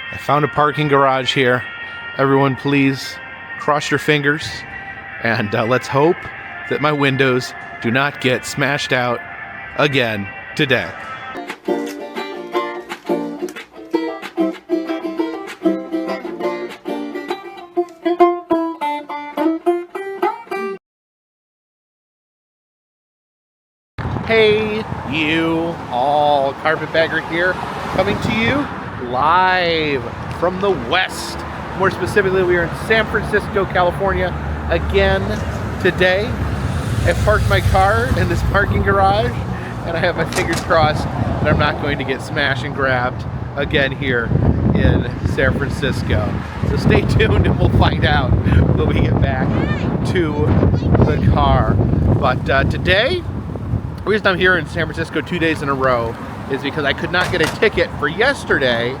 I found a parking garage here. Everyone please cross your fingers and let's hope that my windows do not get smashed out again today. Hey, you all, Carpetbagger here, coming to you live from the west. More specifically, we are in San Francisco, California again today. I've parked my car in this parking garage, and I have my fingers crossed that I'm not going to get smashed and grabbed again here in San Francisco. So stay tuned and we'll find out when we get back to the car. But today, the reason I'm here in San Francisco 2 days in a row is because I could not get a ticket for yesterday,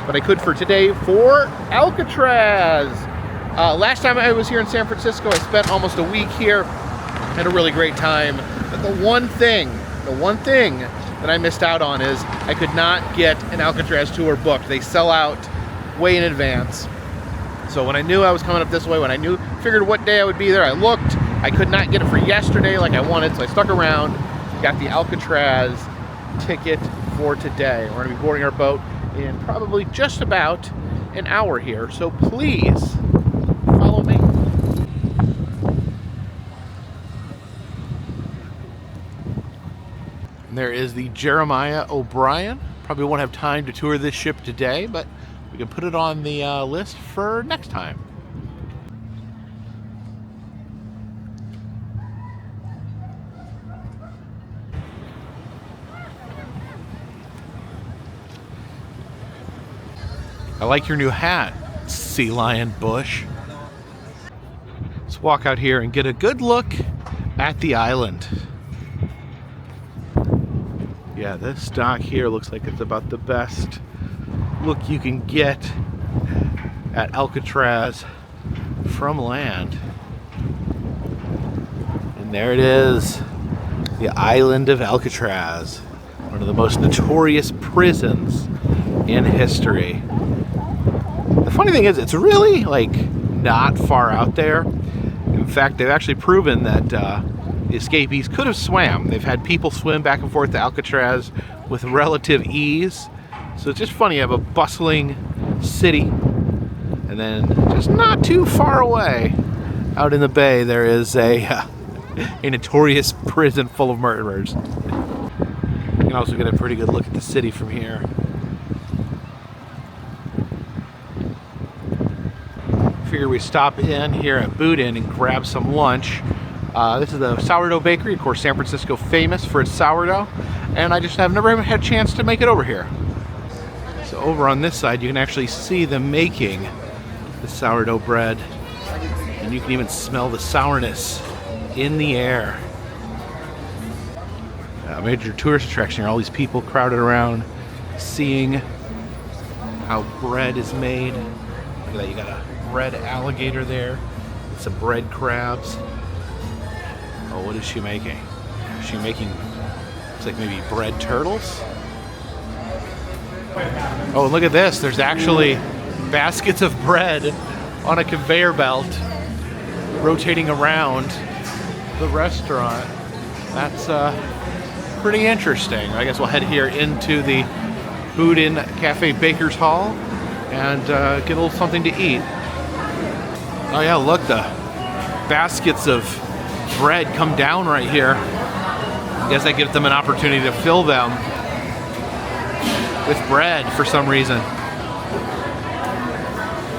but I could for today for Alcatraz. Last time I was here in San Francisco, I spent almost a week here. Had a really great time. But the one thing that I missed out on is I could not get an Alcatraz tour booked. They sell out way in advance. So when I knew I was coming up this way, figured what day I would be there, I looked. I could not get it for yesterday like I wanted, so I stuck around, got the Alcatraz ticket for today. We're gonna be boarding our boat in probably just about an hour here, so please follow me. And there is the Jeremiah O'Brien. Probably won't have time to tour this ship today, but we can put it on the list for next time. I like your new hat, Sea Lion Bush. Let's walk out here and get a good look at the island. Yeah, this dock here looks like it's about the best look you can get at Alcatraz from land. And there it is, the island of Alcatraz, one of the most notorious prisons in history. The funny thing is, it's really not far out there. In fact, they've actually proven that the escapees could have swam. They've had people swim back and forth to Alcatraz with relative ease. So it's just funny, you have a bustling city, and then just not too far away, out in the bay, there is a notorious prison full of murderers. You can also get a pretty good look at the city from here. Figure we stop in here at Boudin and grab some lunch. This is the sourdough bakery, of course, San Francisco famous for its sourdough, and I just have never had a chance to make it over here. So over on this side, you can actually see them making the sourdough bread, and you can even smell the sourness in the air. A major tourist attraction here, all these people crowded around seeing how bread is made. Look at that, you got a bread alligator there, and some bread crabs. Oh, what is she making? Is she making, looks like maybe bread turtles? Oh, and look at this. There's actually baskets of bread on a conveyor belt rotating around the restaurant. That's pretty interesting. I guess we'll head here into the Boudin Cafe Baker's Hall and get a little something to eat. Oh yeah, look, the baskets of bread come down right here. I guess that gives them an opportunity to fill them with bread for some reason.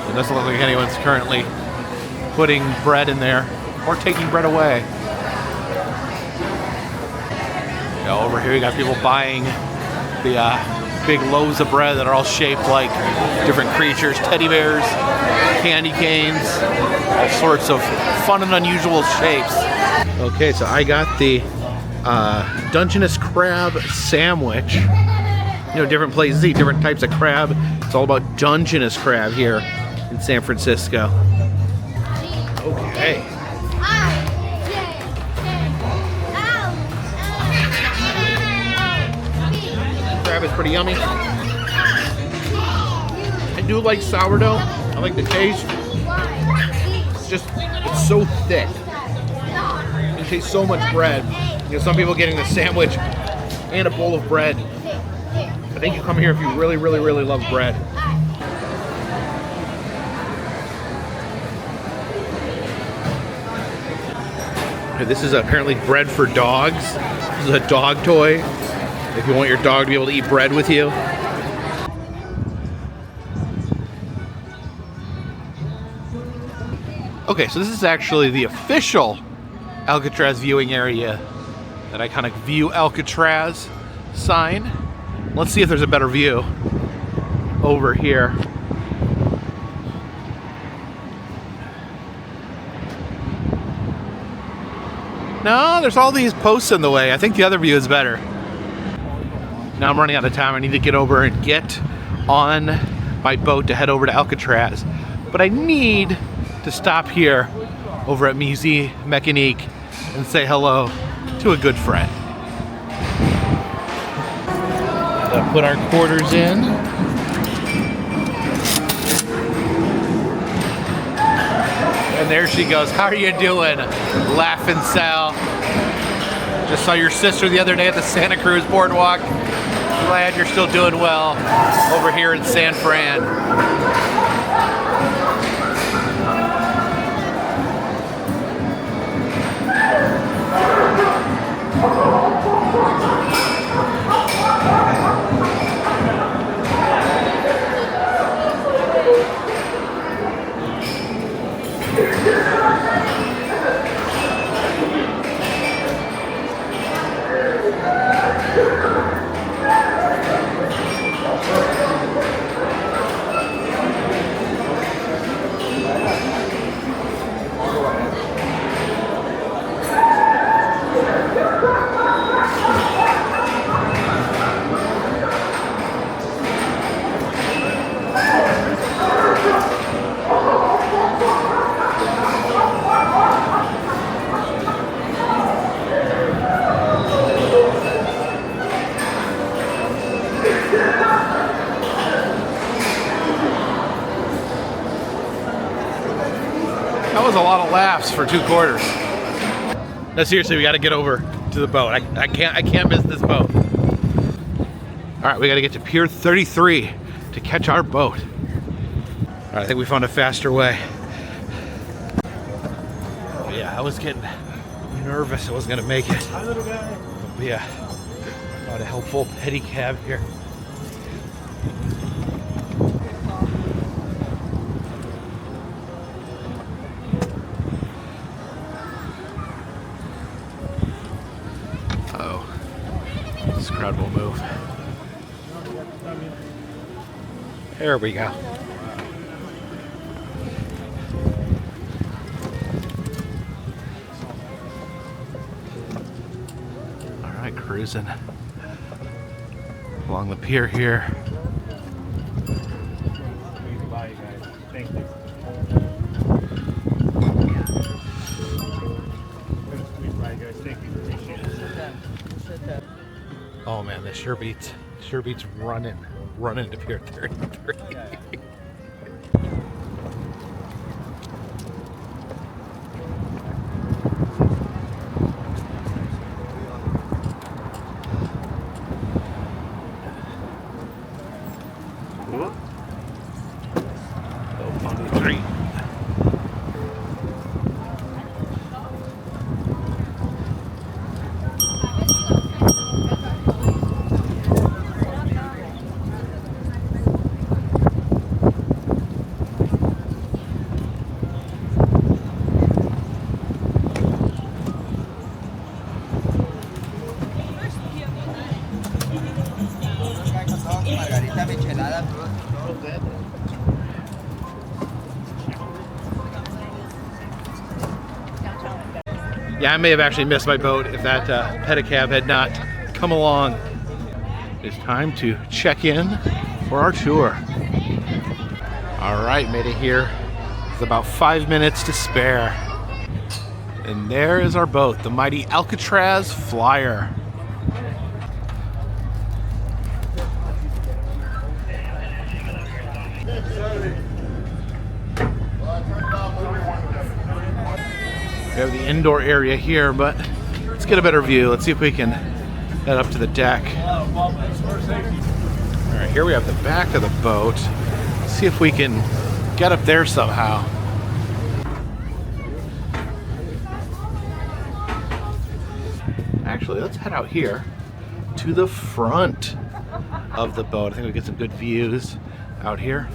It doesn't look like anyone's currently putting bread in there or taking bread away. Yeah, over here you got people buying the big loaves of bread that are all shaped like different creatures, teddy bears, candy canes, all sorts of fun and unusual shapes. Okay, so I got the Dungeness crab sandwich. You know, different places eat different types of crab. It's all about Dungeness crab here in San Francisco. Okay. Crab is pretty yummy. And do like sourdough. I like the taste. It's so thick. It tastes so much bread. You know, some people getting the sandwich and a bowl of bread. I think you come here if you really, really, really love bread. This is apparently bread for dogs. This is a dog toy. If you want your dog to be able to eat bread with you. Okay, so this is actually the official Alcatraz viewing area that I kind of view Alcatraz sign. Let's see if there's a better view over here. No, there's all these posts in the way. I think the other view is better. Now I'm running out of time. I need to get over and get on my boat to head over to Alcatraz. But I need to stop here over at Musée Mécanique and say hello to a good friend. Put our quarters in. And there she goes. How are you doing? Laughing Sal. Just saw your sister the other day at the Santa Cruz boardwalk. Glad you're still doing well over here in San Fran. That was a lot of laughs for 2 quarters. No, seriously, we got to get over to the boat. I can't miss this boat. All right, we got to get to Pier 33 to catch our boat. All right, I think we found a faster way. Oh, yeah, I was getting nervous I wasn't gonna make it. Hi, little guy. But yeah, got a helpful pedicab here. This crowd will move. There we go. All right, cruising along the pier here. Bye, guys. Thank you. Bye, guys. Thank you. Appreciate it. Oh man, this sure beats running to Pier 33. Yeah, I may have actually missed my boat if that pedicab had not come along. It's time to check in for our tour. All right, made it here. It's about 5 minutes to spare. And there is our boat, the mighty Alcatraz Flyer. We have the indoor area here, but let's get a better view. Let's see if we can head up to the deck. All right, here we have the back of the boat. Let's see if we can get up there somehow. Actually, let's head out here to the front of the boat. I think we get some good views out here.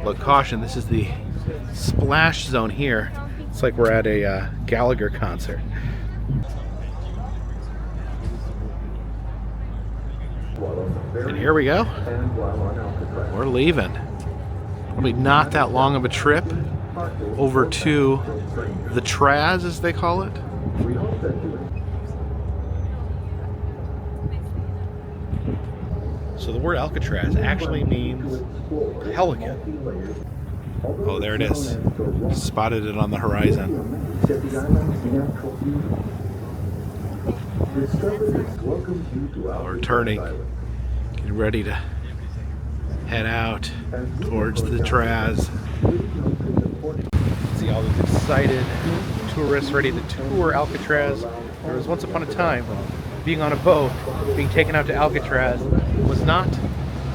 Look, caution, this is the splash zone here. It's like we're at a Gallagher concert. And here we go. We're leaving. It'll be not that long of a trip over to the Traz, as they call it. So the word Alcatraz actually means pelican. Oh, there it is. Spotted it on the horizon. We're turning, getting ready to head out towards the Traz. See all these excited tourists ready to tour Alcatraz. There was once upon a time when being on a boat, being taken out to Alcatraz was not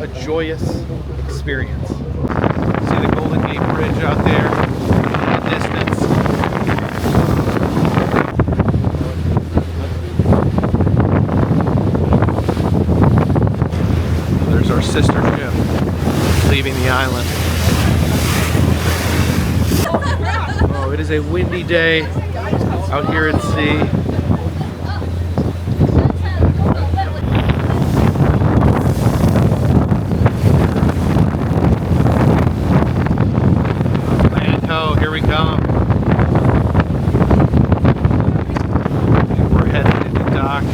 a joyous experience. See the Golden Gate Bridge out there in the distance. There's our sister ship leaving the island. Oh, it is a windy day out here at sea. Here we come. We're headed into dock.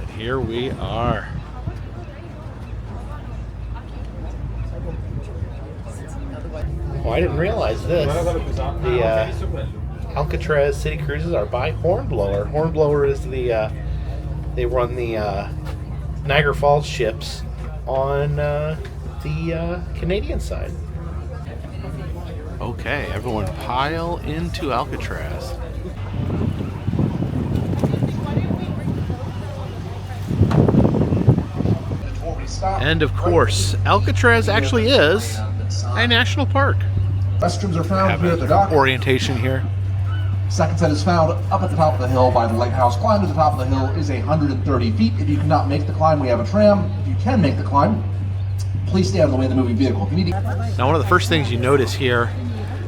And here we are. Oh, I didn't realize this. The Alcatraz City Cruises are by Hornblower. Hornblower is the they run the Niagara Falls ships on the Canadian side. Okay, everyone pile into Alcatraz. And of course, Alcatraz actually is a national park. Restrooms are found Have here at the dock. orientation here. Second set is found up at the top of the hill by the lighthouse. Climb to the top of the hill is 130 feet. If you cannot make the climb, we have a tram. If you can make the climb, please stay out of the way of the moving vehicle. If you need to... Now, one of the first things you notice here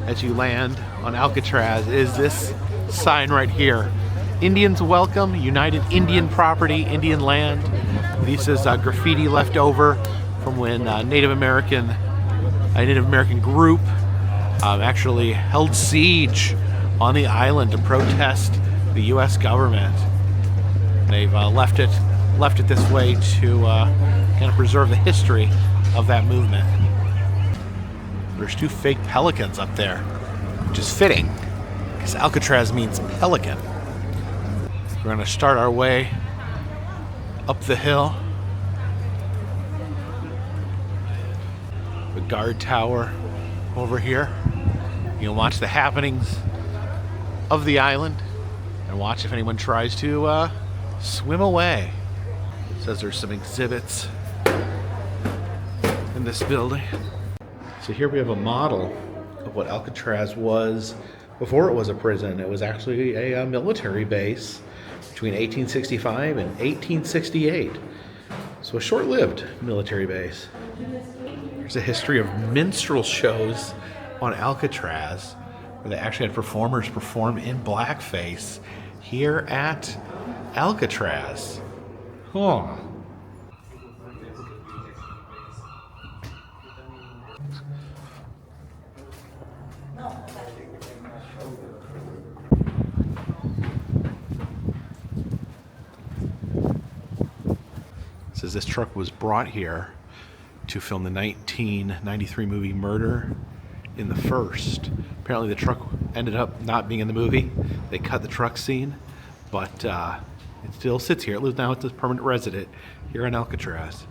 as you land on Alcatraz is this sign right here. Indians welcome, United Indian Property, Indian land. This is graffiti left over from when a Native American group actually held siege on the island to protest the U.S. government. They've left it this way to kind of preserve the history of that movement. There's two fake pelicans up there, which is fitting, because Alcatraz means pelican. We're going to start our way up the hill. The guard tower over here. You can watch the happenings of the island and watch if anyone tries to swim away. It says there's some exhibits in this building. So here we have a model of what Alcatraz was before it was a prison. It was actually a military base between 1865 and 1868. So a short-lived military base. There's a history of minstrel shows on Alcatraz where they actually had performers perform in blackface here at Alcatraz. Huh. It says this truck was brought here to film the 1993 movie Murder in the First. Apparently the truck ended up not being in the movie. They cut the truck scene, but it still sits here. It lives now. It's a permanent resident here in Alcatraz.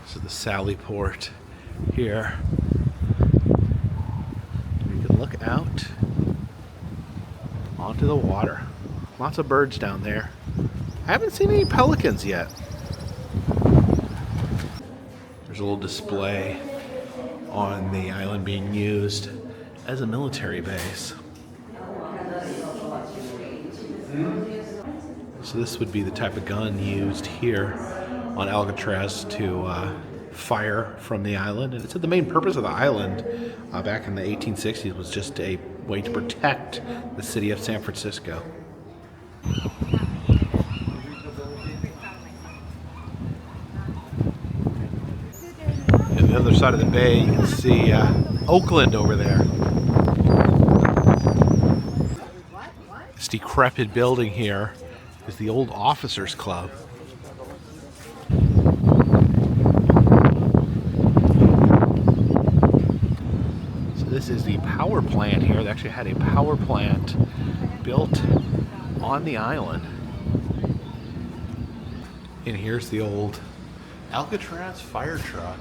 This is the Sally Port here. You can look out onto the water. Lots of birds down there. I haven't seen any pelicans yet. There's a little display on the island being used as a military base. So this would be the type of gun used here on Alcatraz to fire from the island. And it said the main purpose of the island back in the 1860s was just a way to protect the city of San Francisco. On the other side of the bay, you can see Oakland over there. This decrepit building here is the old Officers Club. So this is the power plant here. They actually had a power plant built on the island. And here's the old Alcatraz fire truck.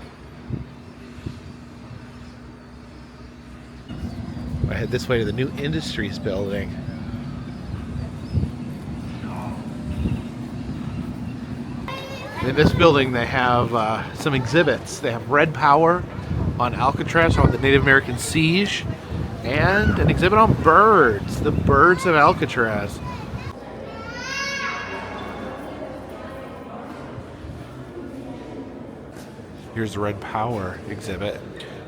I head this way to the new Industries building. In this building they have some exhibits. They have Red Power on Alcatraz, on the Native American siege, and an exhibit on birds, the birds of Alcatraz. Here's the Red Power exhibit.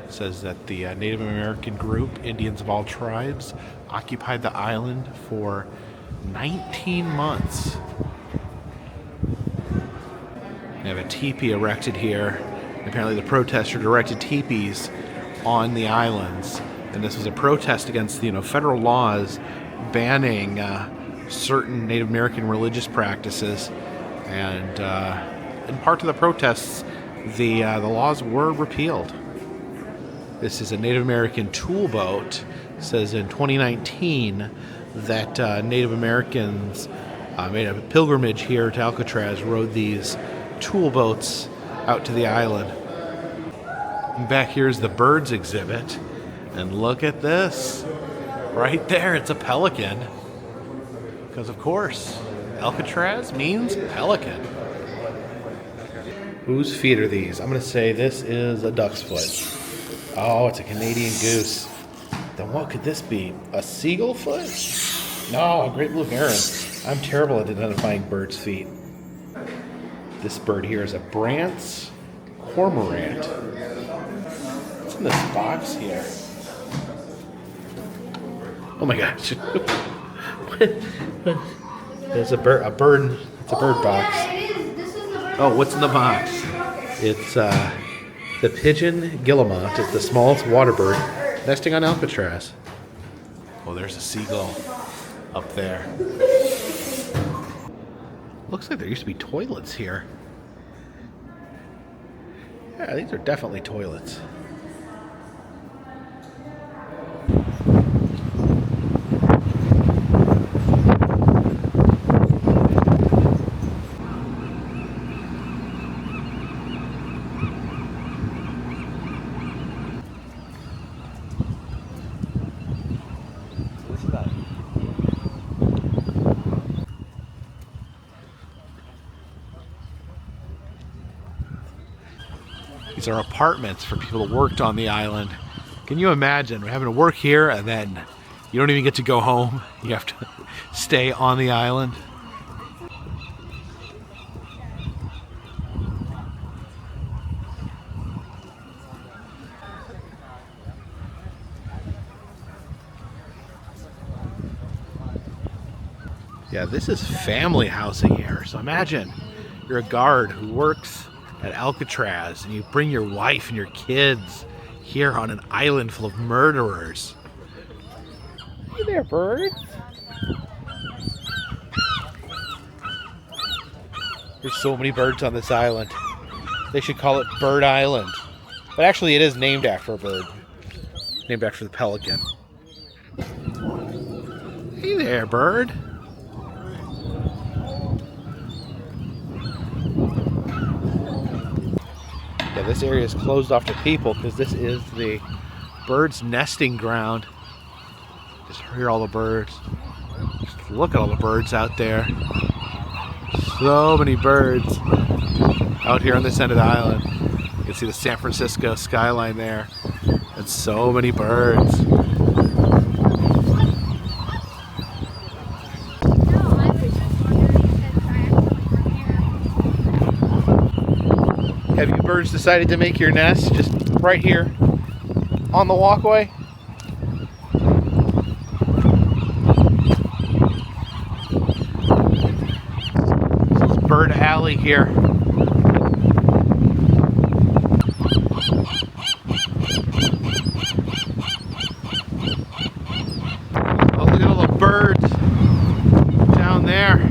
It says that the Native American group, Indians of all tribes, occupied the island for 19 months. They have a teepee erected here. Apparently the protesters erected teepees on the islands. And this was a protest against federal laws banning certain Native American religious practices. And in part of the protests, the laws were repealed. This is a Native American tool boat. It says in 2019 that Native Americans made a pilgrimage here to Alcatraz, rode these tool boats out to the island. And back here's the birds exhibit. And look at this. Right there, it's a pelican. Because of course, Alcatraz means pelican. Whose feet are these? I'm going to say this is a duck's foot. Oh, it's a Canadian goose. Then what could this be? A seagull foot? No, a great blue heron. I'm terrible at identifying birds' feet. This bird here is a Brandt's cormorant. What's in this box here? Oh my gosh. There's a bird. It's a bird box. Oh, what's in the box? It's the pigeon guillemot. It's the smallest water bird nesting on Alcatraz. Oh, there's a seagull up there. Looks like there used to be toilets here. Yeah, these are definitely toilets. These are apartments for people who worked on the island. Can you imagine having to work here and then you don't even get to go home? You have to stay on the island. Yeah, this is family housing here. So imagine you're a guard who works at Alcatraz and you bring your wife and your kids here on an island full of murderers. Hey there, birds. There's so many birds on this island. They should call it Bird Island. But actually it is named after a bird. Named after the pelican. Hey there, bird. Yeah, this area is closed off to people because this is the birds' nesting ground. Just hear all the birds. Just look at all the birds out there. So many birds out here on this end of the island. You can see the San Francisco skyline there. And so many birds. Have you birds decided to make your nest just right here on the walkway? This is Bird Alley here. Oh, look at all the birds down there.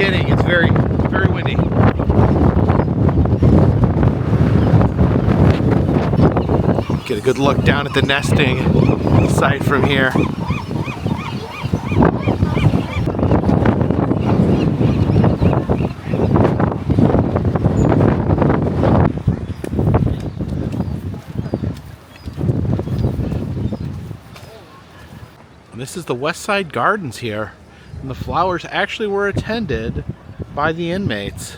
It's very, very windy. Get a good look down at the nesting site from here. And this is the West Side Gardens here. And the flowers actually were attended by the inmates.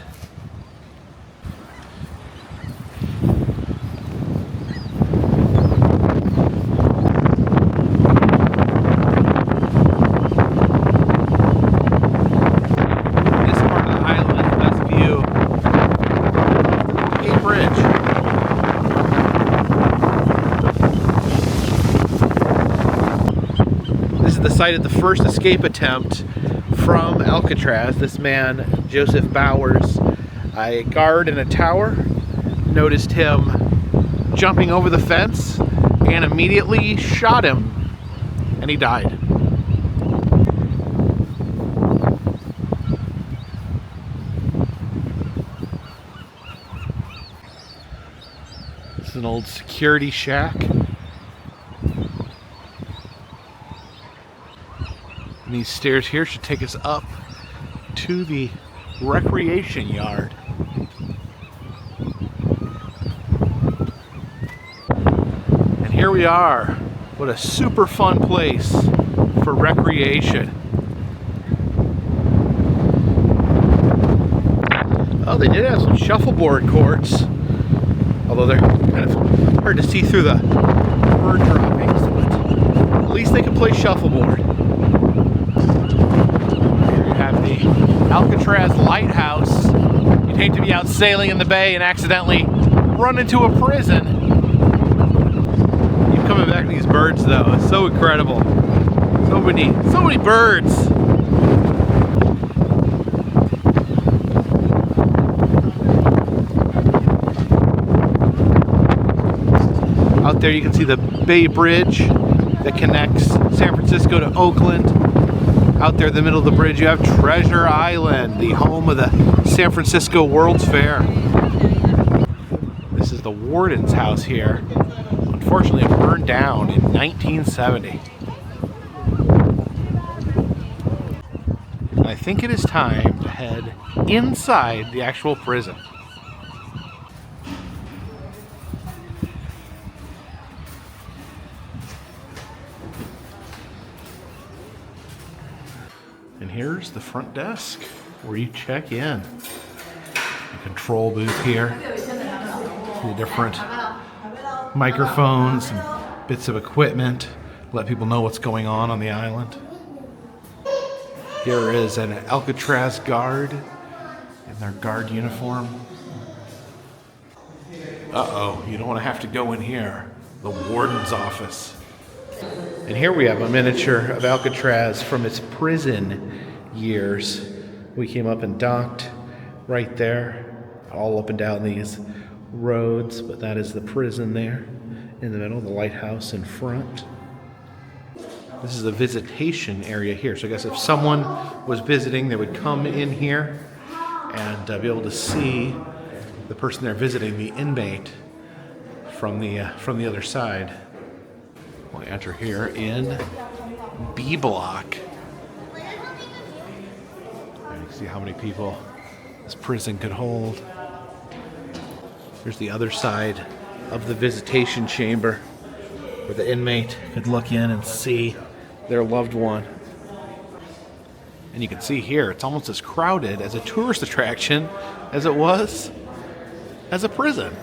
This part of the island is the best view. Bay Bridge. This is the site of the first escape attempt from Alcatraz. This man, Joseph Bowers, a guard in a tower, noticed him jumping over the fence and immediately shot him, and he died. This is an old security shack. And these stairs here should take us up to the recreation yard. And here we are. What a super fun place for recreation. Oh, they did have some shuffleboard courts. Although they're kind of hard to see through the bird droppings, but at least they can play shuffleboard. The Alcatraz lighthouse. You'd hate to be out sailing in the bay and accidentally run into a prison. Keep coming back to these birds though. It's so incredible. So many birds. Out there you can see the Bay Bridge that connects San Francisco to Oakland. Out there in the middle of the bridge you have Treasure Island, the home of the San Francisco World's Fair. This is the warden's house here. Unfortunately it burned down in 1970. And I think it is time to head inside the actual prison. And here's the front desk where you check in. The control booth here. The different microphones and bits of equipment. Let people know what's going on the island. Here is an Alcatraz guard in their guard uniform. Uh-oh, you don't want to have to go in here. The warden's office. And here we have a miniature of Alcatraz from its prison years. We came up and docked right there, all up and down these roads, but that is the prison there in the middle, the lighthouse in front. This is the visitation area here. So I guess if someone was visiting, they would come in here and be able to see the person they're visiting, the inmate, from the other side. We'll enter here in B block. And you can see how many people this prison could hold. Here's the other side of the visitation chamber, where the inmate could look in and see their loved one. And you can see here, it's almost as crowded as a tourist attraction as it was as a prison.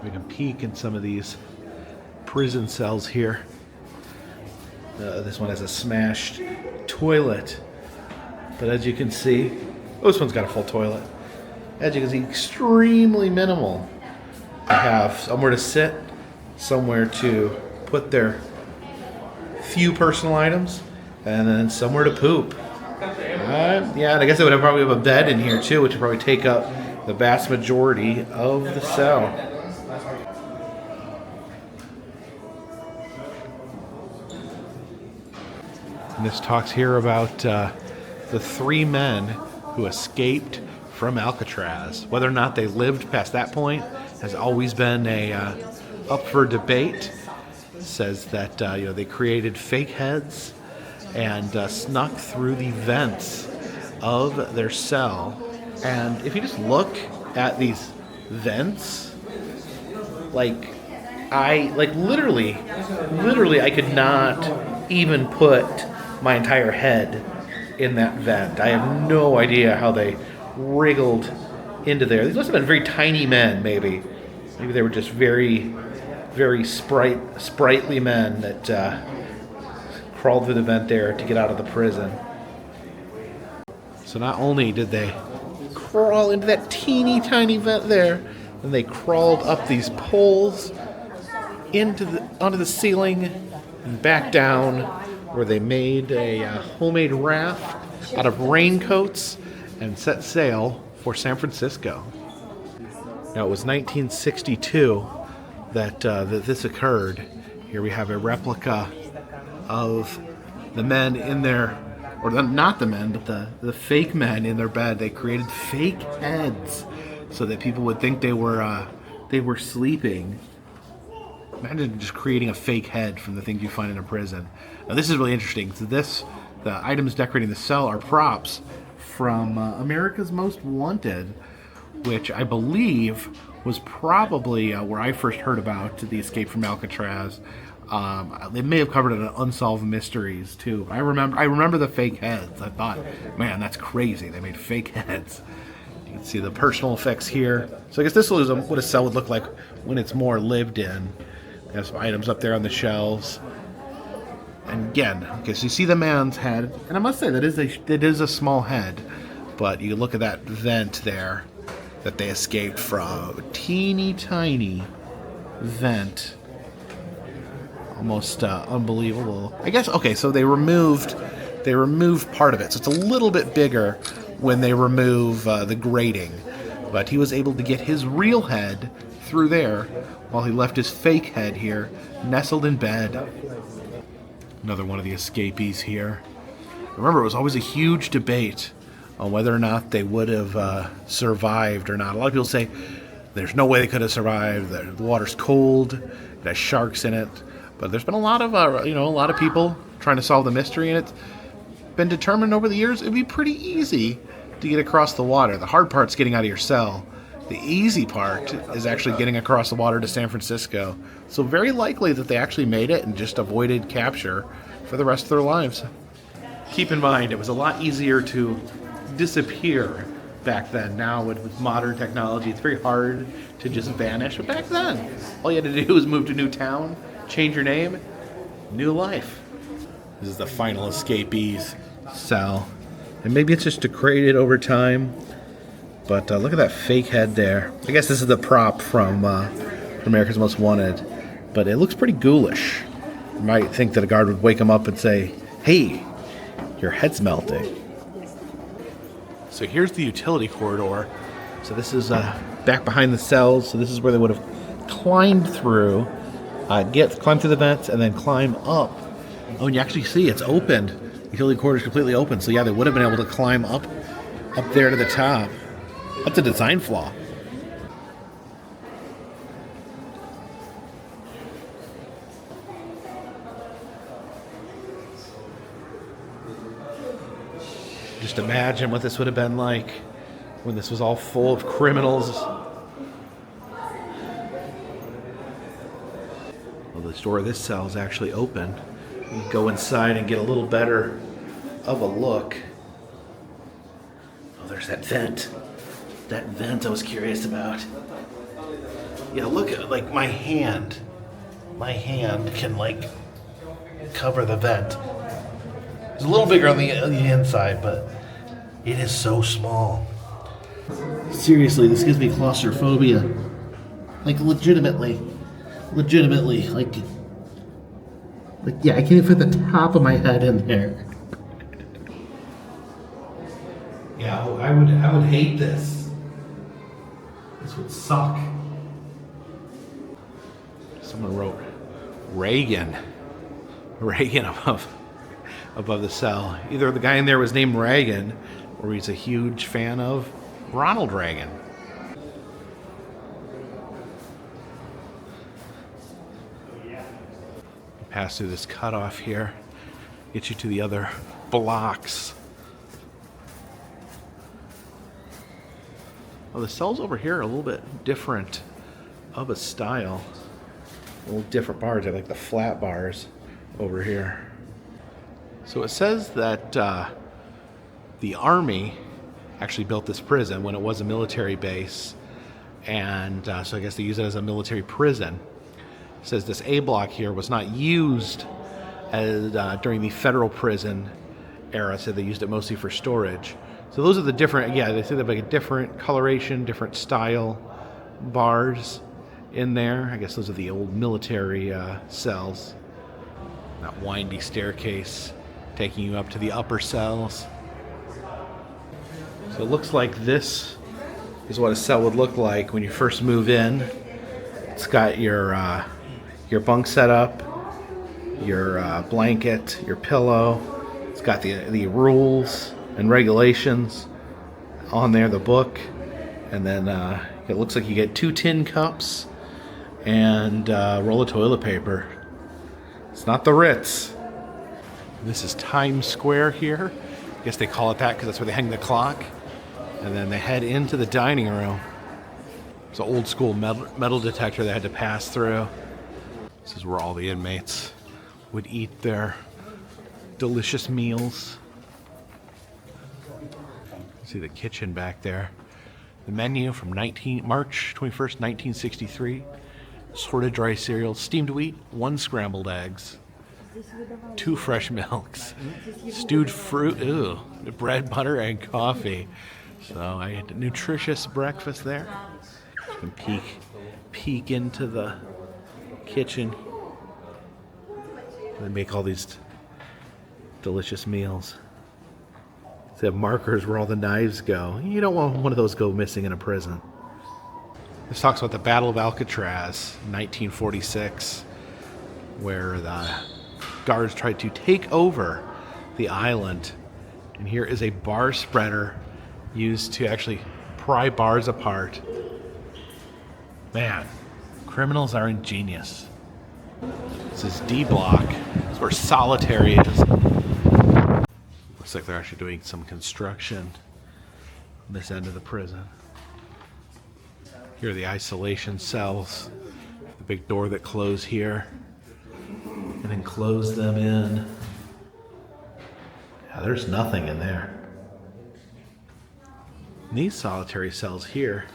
We can peek in some of these prison cells here. This one has a smashed toilet, but as you can see, this one's got a full toilet. As you can see, extremely minimal. They have somewhere to sit, somewhere to put their few personal items, and then somewhere to poop. Yeah, and I guess they would probably have a bed in here too, which would probably take up the vast majority of the cell. And this talks here about the 3 men who escaped from Alcatraz. Whether or not they lived past that point has always been up for debate. It says that they created fake heads and snuck through the vents of their cell. And if you just look at these vents, literally I could not even put my entire head in that vent. I have no idea how they wriggled into there. These must have been very tiny men, maybe. Maybe they were just very, very sprightly men that crawled through the vent there to get out of the prison. So not only did they crawl into that teeny tiny vent there, then they crawled up these poles onto the ceiling and back down, where they made a homemade raft out of raincoats and set sail for San Francisco. Now, it was 1962 that this occurred. Here we have a replica of the men in their, or not the men, but the fake men in their bed. They created fake heads so that people would think they were sleeping. Imagine just creating a fake head from the things you find in a prison. Now, this is really interesting. So the items decorating the cell are props from America's Most Wanted, which I believe was probably where I first heard about the escape from Alcatraz. They may have covered it on Unsolved Mysteries too. I remember the fake heads. I thought, man, that's crazy. They made fake heads. You can see the personal effects here. So I guess this is what a cell would look like when it's more lived in. There's some items up there on the shelves. And again, okay, so you see the man's head, and I must say that is a small head, but you look at that vent there that they escaped from. A teeny tiny vent. Almost unbelievable. I guess, okay, so they removed part of it, so it's a little bit bigger when they remove the grating, but he was able to get his real head through there while he left his fake head here nestled in bed. Another one of the escapees here. Remember, it was always a huge debate on whether or not they would have survived or not. A lot of people say there's no way they could have survived. The water's cold. It has sharks in it. But there's been a lot of people trying to solve the mystery, and it's been determined over the years it'd be pretty easy to get across the water. The hard part's getting out of your cell. The easy part is actually getting across the water to San Francisco. So very likely that they actually made it and just avoided capture for the rest of their lives. Keep in mind, it was a lot easier to disappear back then. Now with modern technology, it's very hard to just vanish. But back then, all you had to do was move to a new town, change your name, new life. This is the final escapees cell. And maybe it's just degraded over time. But look at that fake head there. I guess this is the prop from America's Most Wanted. But it looks pretty ghoulish. You might think that a guard would wake him up and say, "Hey, your head's melting." So here's the utility corridor. So this is back behind the cells. So this is where they would have climbed through, climb through the vents, and then climb up. Oh, and you actually see it's opened. The utility corridor is completely open. So yeah, they would have been able to climb up up there to the top. That's a design flaw. Just imagine what this would have been like when this was all full of criminals. Well, the door of this cell is actually open. You can go inside and get a little better of a look. Oh, there's that vent. That vent I was curious about. Yeah, look at like my hand. My hand can like cover the vent. It's a little bigger on the inside, but it is so small. Seriously, this gives me claustrophobia. Like legitimately, like yeah, I can't even fit the top of my head in there. Yeah, I would hate this. This would suck. Someone wrote Reagan above the cell. Either the guy in there was named Reagan, or he's a huge fan of Ronald Reagan. Pass through this cutoff here, get you to the other blocks. Well, the cells over here are a little bit different of a style. A little different bars. I like the flat bars over here. So it says that the Army actually built this prison when it was a military base, and so I guess they use it as a military prison. It says this A block here was not used as, during the federal prison era, so they used it mostly for storage. So those are the different, yeah, they say they have like a different coloration, different style bars in there. I guess those are the old military cells. That windy staircase taking you up to the upper cells. So it looks like this is what a cell would look like when you first move in. It's got your bunk set up, your blanket, your pillow. It's got the rules and regulations on there, the book, and then it looks like you get 2 tin cups and a roll of toilet paper. It's not the Ritz. This is Times Square here. I guess they call it that because that's where they hang the clock. And then they head into the dining room. It's an old school metal detector they had to pass through. This is where all the inmates would eat their delicious meals. See the kitchen back there. The menu from March 21st, 1963. Assorted dry cereal, steamed wheat, 1 scrambled eggs, 2 fresh milks, stewed fruit, bread, butter, and coffee. So I had a nutritious breakfast there. You can peek into the kitchen. They make all these delicious meals. They have markers where all the knives go. You don't want one of those go missing in a prison. This talks about the Battle of Alcatraz, 1946, where the guards tried to take over the island. And here is a bar spreader used to actually pry bars apart. Man, criminals are ingenious. This is D block. This is where solitary is. Looks like they're actually doing some construction on this end of the prison. Here are the isolation cells. The big door that close here and then close them in. Yeah, there's nothing in there. And these solitary cells here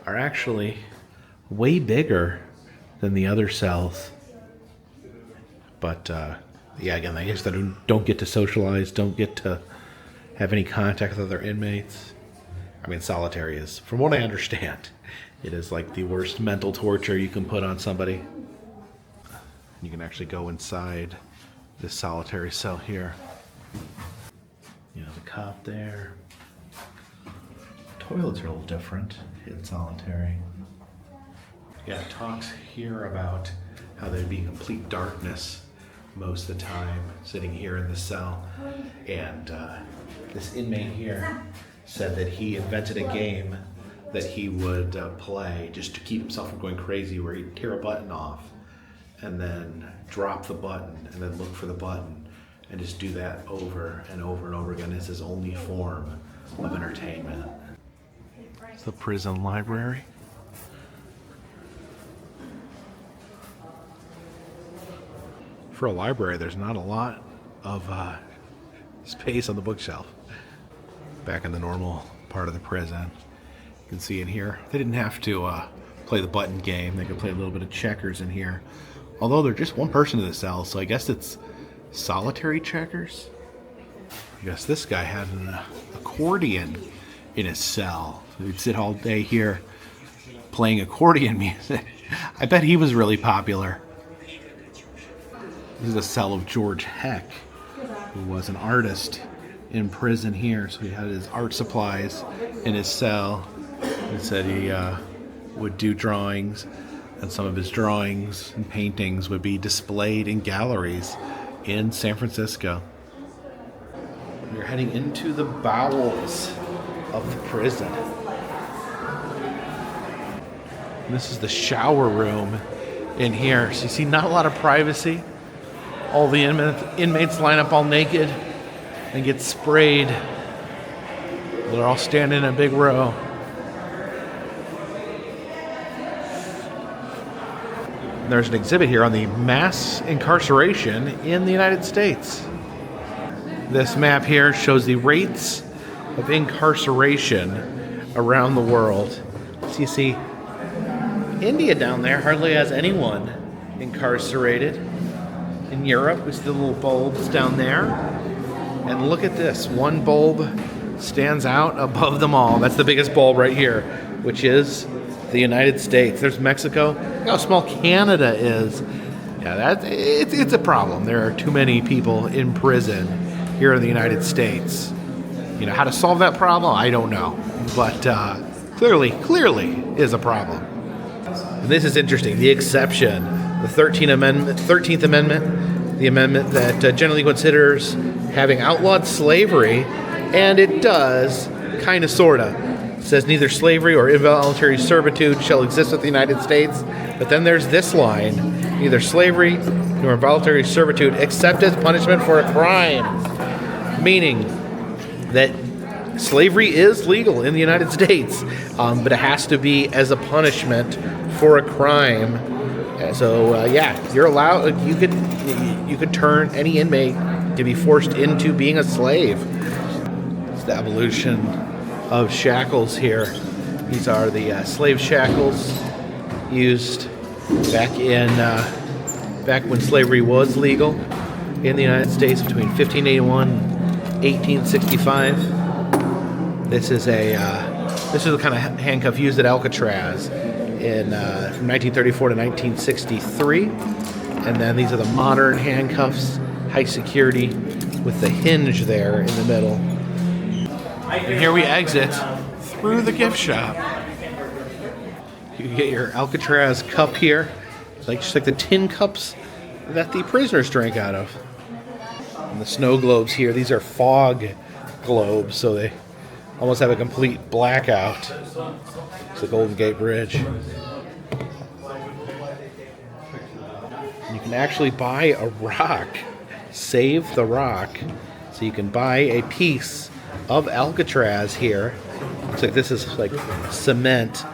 are actually way bigger than the other cells. But yeah, again, I guess they don't get to socialize, don't get to have any contact with other inmates. I mean, solitary is, from what I understand, it is like the worst mental torture you can put on somebody. You can actually go inside this solitary cell here. You know, the cop there. Toilets are a little different in solitary. Yeah, it talks here about how there'd be complete darkness most of the time sitting here in the cell. And this inmate here said that he invented a game that he would play just to keep himself from going crazy, where he'd tear a button off and then drop the button and then look for the button and just do that over and over and over again. It's his only form of entertainment. It's the prison library. For a library, there's not a lot of space on the bookshelf. Back in the normal part of the prison, you can see in here, they didn't have to play the button game. They could play a little bit of checkers in here. Although there's just one person in the cell, so I guess it's solitary checkers. I guess this guy had an accordion in his cell. So he'd sit all day here playing accordion music. I bet he was really popular. This is a cell of George Heck, who was an artist in prison here. So he had his art supplies in his cell. He said he would do drawings, and some of his drawings and paintings would be displayed in galleries in San Francisco. We're heading into the bowels of the prison. And this is the shower room in here. So you see, not a lot of privacy. All the inmates line up all naked and get sprayed. They're all standing in a big row. There's an exhibit here on the mass incarceration in the United States. This map here shows the rates of incarceration around the world. So you see, India down there hardly has anyone incarcerated. In Europe, we see the little bulbs down there. And look at this. One bulb stands out above them all. That's the biggest bulb right here, which is the United States. There's Mexico. Look how small Canada is. Yeah, it's a problem. There are too many people in prison here in the United States. You know, how to solve that problem, I don't know. But clearly is a problem. And this is interesting. The exception, the 13th Amendment, the amendment that generally considers having outlawed slavery, and it does, kind of, sort of. It says neither slavery or involuntary servitude shall exist with the United States. But then there's this line, neither slavery nor involuntary servitude except as punishment for a crime. Meaning that slavery is legal in the United States, but it has to be as a punishment for a crime. So yeah, you're allowed. You could turn any inmate to be forced into being a slave. It's the evolution of shackles here. These are the slave shackles used back when slavery was legal in the United States between 1581 and 1865. This is the kind of handcuff used at Alcatraz from 1934 to 1963. And then these are the modern handcuffs, high security, with the hinge there in the middle. And here we exit through the gift shop. You can get your Alcatraz cup here, just like the tin cups that the prisoners drank out of. And the snow globes here, these are fog globes, so they almost have a complete blackout. It's the Golden Gate Bridge. And you can actually buy a rock, save the rock, so you can buy a piece of Alcatraz here. Looks like this is like cement.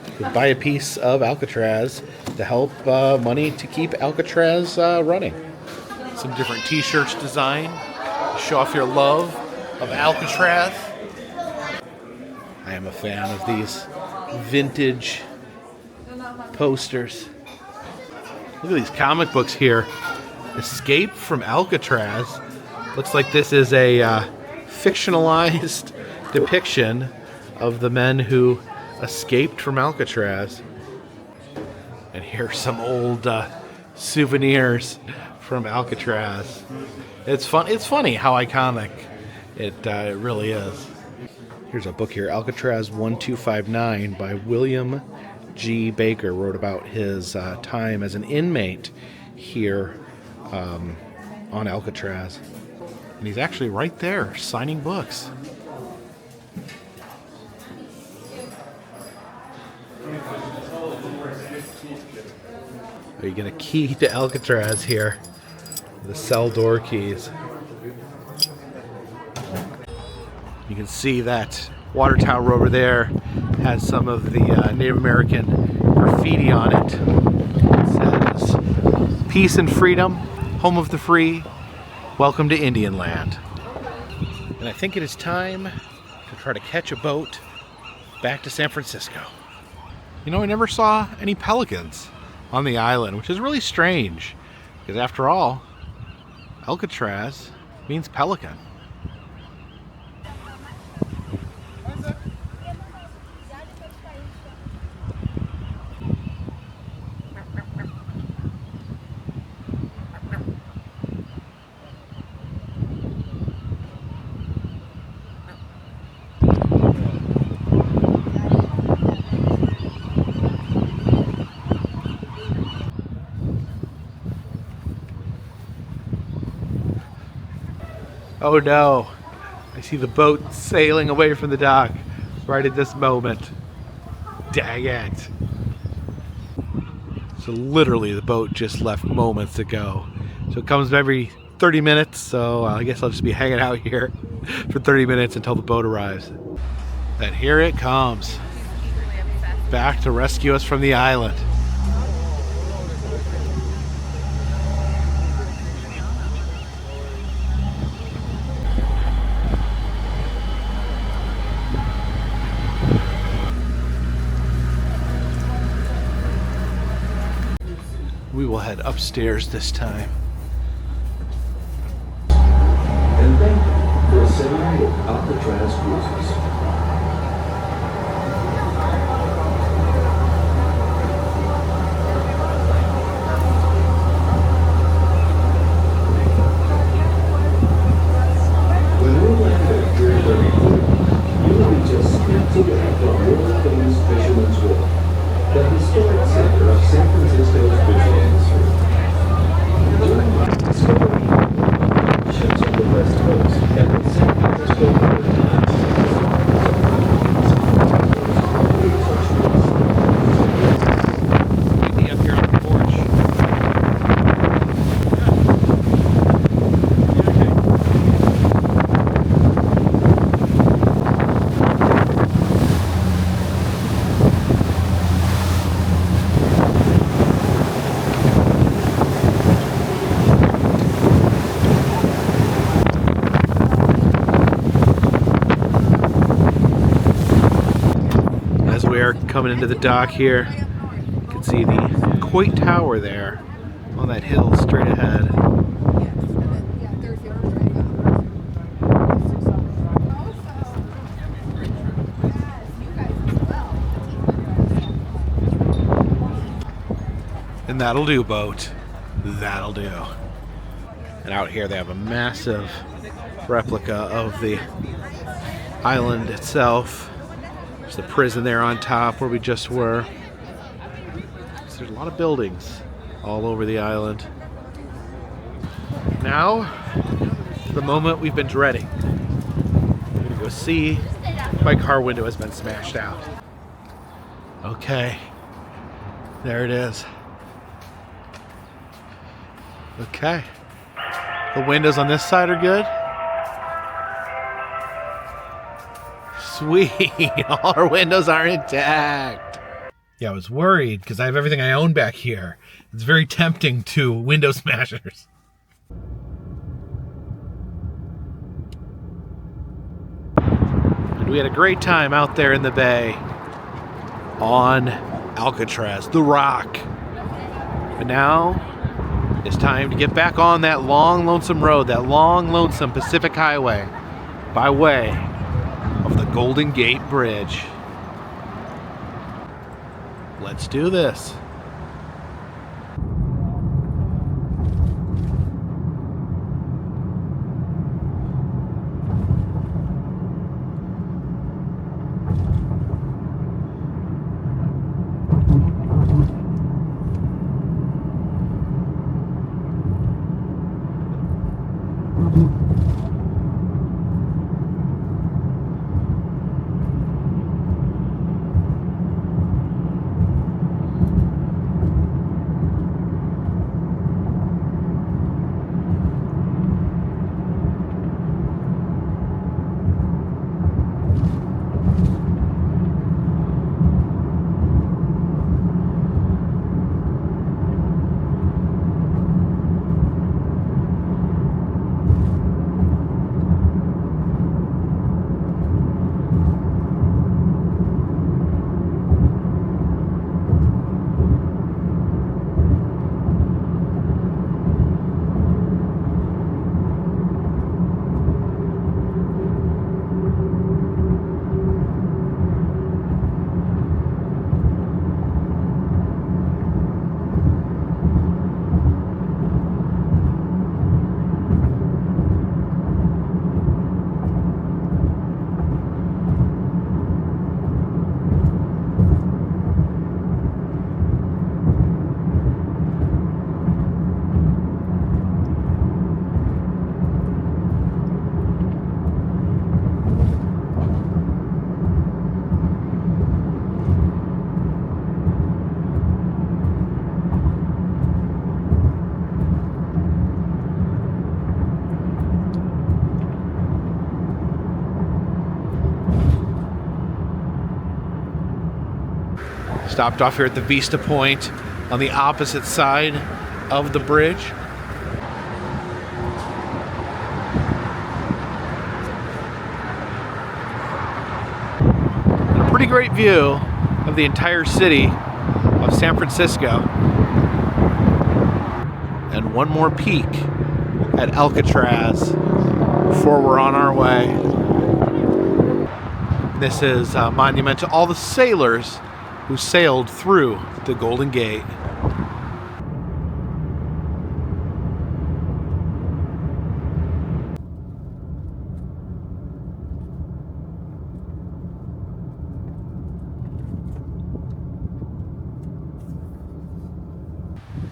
You can buy a piece of Alcatraz to help money to keep Alcatraz running. Some different t-shirts design to show off your love of Alcatraz. I am a fan of these vintage posters. Look at these comic books here. Escape from Alcatraz. Looks like this is a fictionalized depiction of the men who escaped from Alcatraz. And here's some old souvenirs from Alcatraz. It's funny how iconic it really is. Here's a book here, Alcatraz 1259 by William G. Baker. Wrote about his time as an inmate here on Alcatraz. And he's actually right there signing books. Are you gonna key to Alcatraz here? The cell door keys. You can see that water tower over there has some of the Native American graffiti on it. It says, "Peace and freedom, home of the free. Welcome to Indian land." And I think it is time to try to catch a boat back to San Francisco. You know, I never saw any pelicans on the island, which is really strange, because after all, Alcatraz means pelican. Oh no, I see the boat sailing away from the dock right at this moment. Dang it. So literally the boat just left moments ago. So it comes every 30 minutes, so I guess I'll just be hanging out here for 30 minutes until the boat arrives. And here it comes, back to rescue us from the island. We will head upstairs this time. And thank you for sailing with Alcatraz Cruises. When we landed at Pier 32, you will be just steps away from world famous Fisherman's Wharf, the historic center of San Francisco's fishing industry. Join us in discovering ships on the West Coast and the San Francisco Bay. Meet up here on the porch. As we are coming into the dock here, you can see the Coit Tower there on that hill straight ahead. And that'll do, boat. That'll do. And out here they have a massive replica of the island itself. There's the prison there on top where we just were. So there's a lot of buildings all over the island. Now, the moment we've been dreading. I'm gonna go see if my car window has been smashed out. Okay, there it is. Okay, the windows on this side are good. Sweet, all our windows are intact. Yeah, I was worried because I have everything I own back here. It's very tempting to window smashers. And we had a great time out there in the bay on Alcatraz, the Rock. But now it's time to get back on that long, lonesome road, that long, lonesome Pacific Highway by way of the Golden Gate Bridge. Let's do this. Stopped off here at the Vista Point on the opposite side of the bridge. And a pretty great view of the entire city of San Francisco. And one more peek at Alcatraz before we're on our way. This is a monument to all the sailors who sailed through the Golden Gate.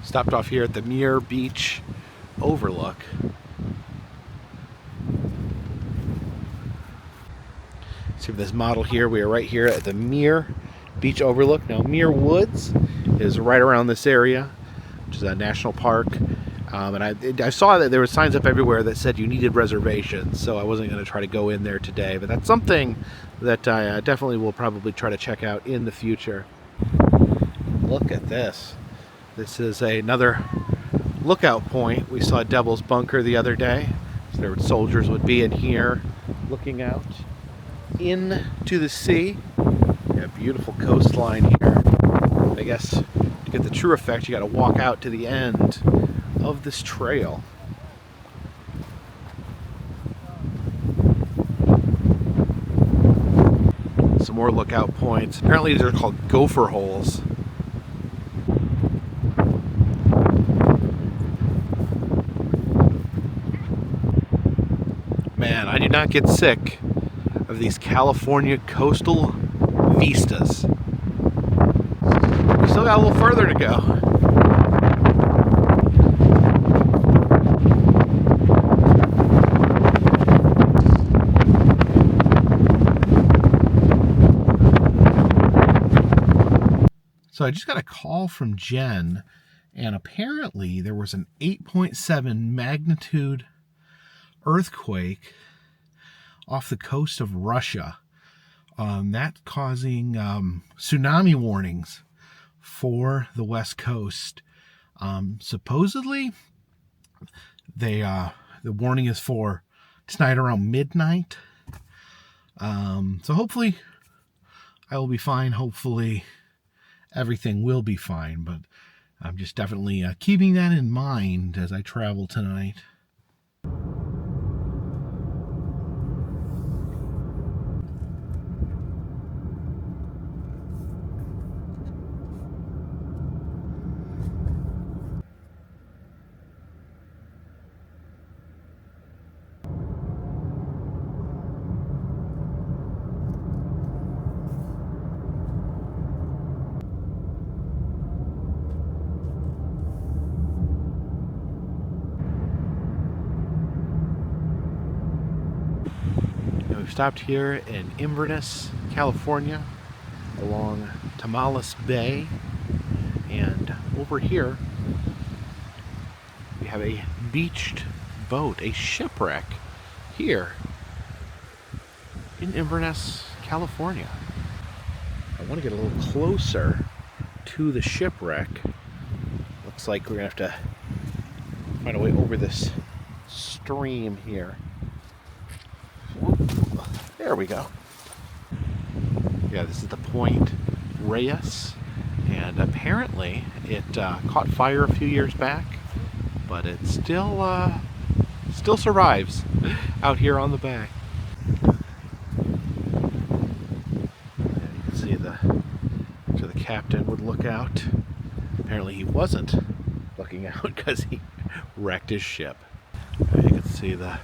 Stopped off here at the Muir Beach Overlook. See this model here, we are right here at the Muir Beach Overlook. Now Muir Woods is right around this area, which is a national park. And I saw that there were signs up everywhere that said you needed reservations, so I wasn't going to try to go in there today, but that's something that I definitely will probably try to check out in the future. Look at this. This is another lookout point. We saw Devil's Bunker the other day. So there soldiers would be in here looking out into the sea. Yeah, beautiful coastline here. I guess to get the true effect, you got to walk out to the end of this trail. Some more lookout points. Apparently these are called gopher holes. Man, I do not get sick of these California coastal vistas. We still got a little further to go. So I just got a call from Jen, and apparently there was an 8.7 magnitude earthquake off the coast of Russia. That causing tsunami warnings for the West Coast. Supposedly, the warning is for tonight around midnight. So hopefully I will be fine. Hopefully everything will be fine. But I'm just definitely keeping that in mind as I travel tonight. We've stopped here in Inverness, California, along Tamales Bay, and over here we have a beached boat, a shipwreck here in Inverness, California. I want to get a little closer to the shipwreck. Looks like we're gonna have to find a way over this stream here. There we go. Yeah, this is the Point Reyes, and apparently it caught fire a few years back, but it still survives out here on the bay. And you can see so the captain would look out. Apparently he wasn't looking out because he wrecked his ship. And you can see the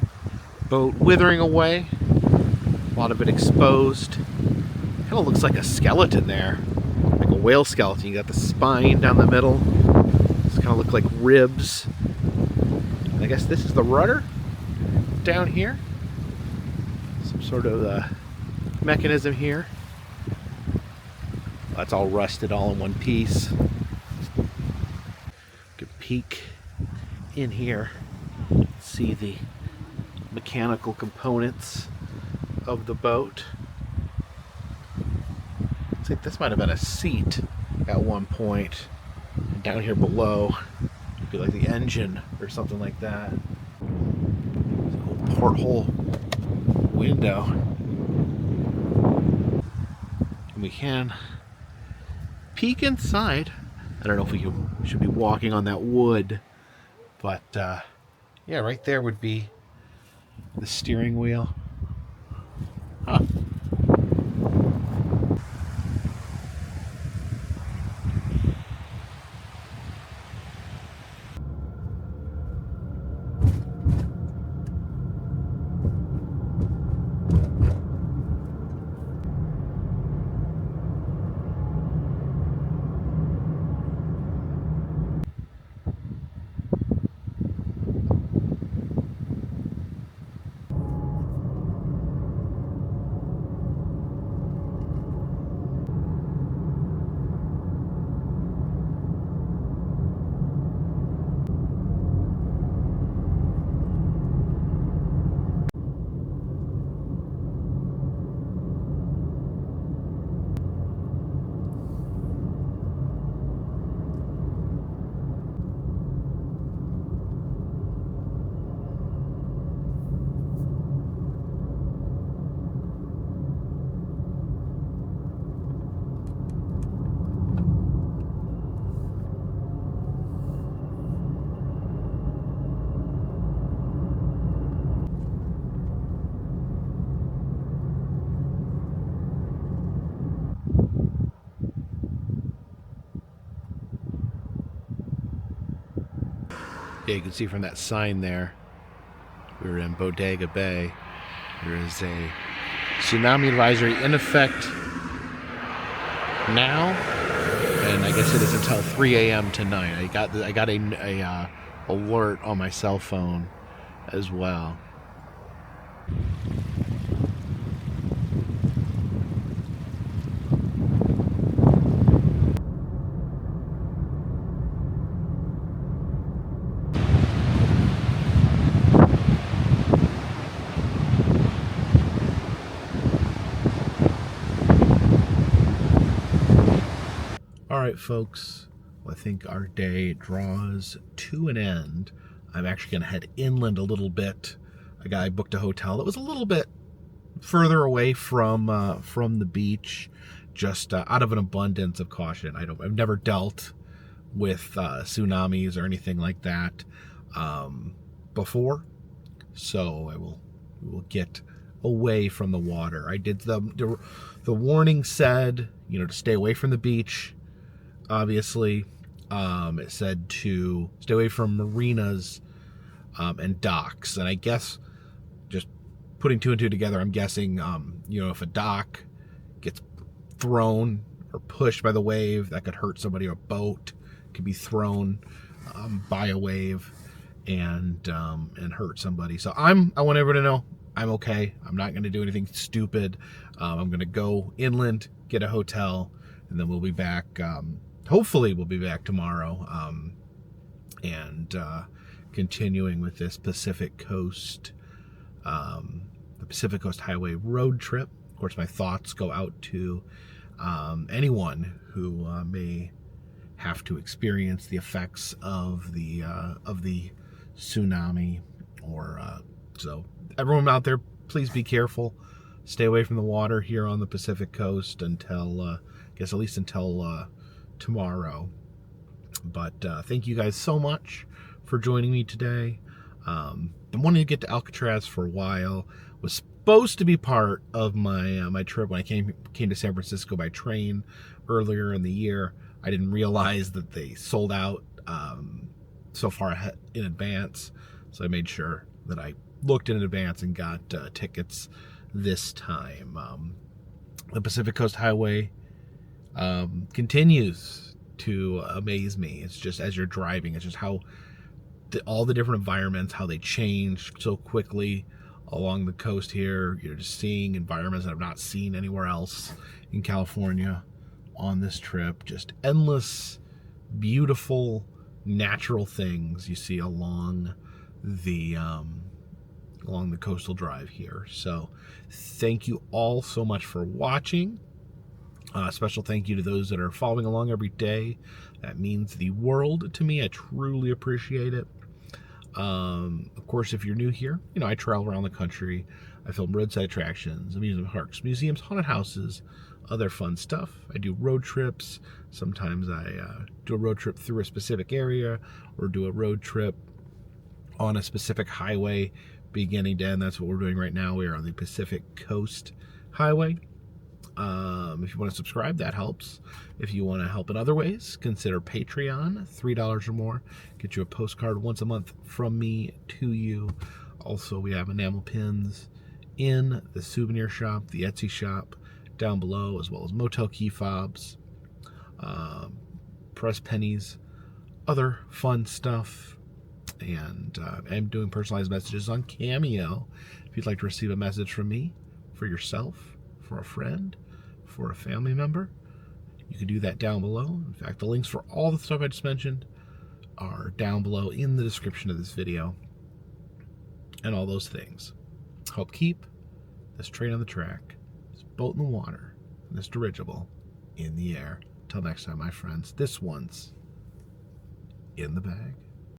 boat withering away. A lot of it exposed. Kind of looks like a skeleton there, like a whale skeleton. You got the spine down the middle. It's kind of look like ribs. And I guess this is the rudder down here. Some sort of mechanism here. That's all rusted all in one piece. Good peek in here. See the mechanical components of the boat. Looks like this might have been a seat at one point. And down here below, it'd be like the engine or something like that. It's a little porthole window. And we can peek inside. I don't know if we should be walking on that wood, but yeah, right there would be the steering wheel. Huh. Yeah, you can see from that sign there, we were in Bodega Bay. There is a tsunami advisory in effect now, and I guess it is until 3 a.m. tonight. I got a alert on my cell phone as well. Alright folks, well, I think our day draws to an end. I'm actually going to head inland a little bit. I booked a hotel that was a little bit further away from the beach, just out of an abundance of caution. I've never dealt with tsunamis or anything like that before, so we will get away from the water. I did the warning said, you know, to stay away from the beach. Obviously, it said to stay away from marinas and docks, and I guess just putting two and two together, I'm guessing, you know, if a dock gets thrown or pushed by the wave, that could hurt somebody. Or a boat could be thrown by a wave and hurt somebody. So I want everyone to know I'm okay. I'm not going to do anything stupid. I'm going to go inland, get a hotel, and then we'll be back. Hopefully we'll be back tomorrow and continuing with this Pacific Coast Highway road trip. Of course, my thoughts go out to anyone who may have to experience the effects of the tsunami. So everyone out there, please be careful. Stay away from the water here on the Pacific Coast until, I guess at least until tomorrow. But thank you guys so much for joining me today. Been wanting to get to Alcatraz for a while. Was supposed to be part of my trip when I came to San Francisco by train earlier in the year. I didn't realize that they sold out so far ahead in advance, so I made sure that I looked in advance and got tickets this time. The Pacific Coast Highway continues to amaze me. It's just, as you're driving, it's just how all the different environments, how they change so quickly along the coast here. You're just seeing environments that I've not seen anywhere else in California on this trip. Just endless, beautiful, natural things you see along the coastal drive here. So thank you all so much for watching. Special thank you to those that are following along every day. That means the world to me. I truly appreciate it. Of course, if you're new here, I travel around the country. I film roadside attractions, amusement parks, museums, haunted houses, other fun stuff. I do road trips. Sometimes I do a road trip through a specific area or do a road trip on a specific highway beginning to end. That's what we're doing right now. We are on the Pacific Coast Highway. If you want to subscribe, that helps. If you want to help in other ways, consider Patreon. $3 or more get you a postcard once a month from me to you. Also, we have enamel pins in the souvenir shop, the Etsy shop down below, as well as motel key fobs, press pennies, other fun stuff. And I'm doing personalized messages on Cameo. If you'd like to receive a message from me for yourself, for a friend, for a family member, you can do that down below. In fact, the links for all the stuff I just mentioned are down below in the description of this video, and all those things help keep this train on the track, this boat in the water, and this dirigible in the air. Till next time, my friends, this one's in the bag.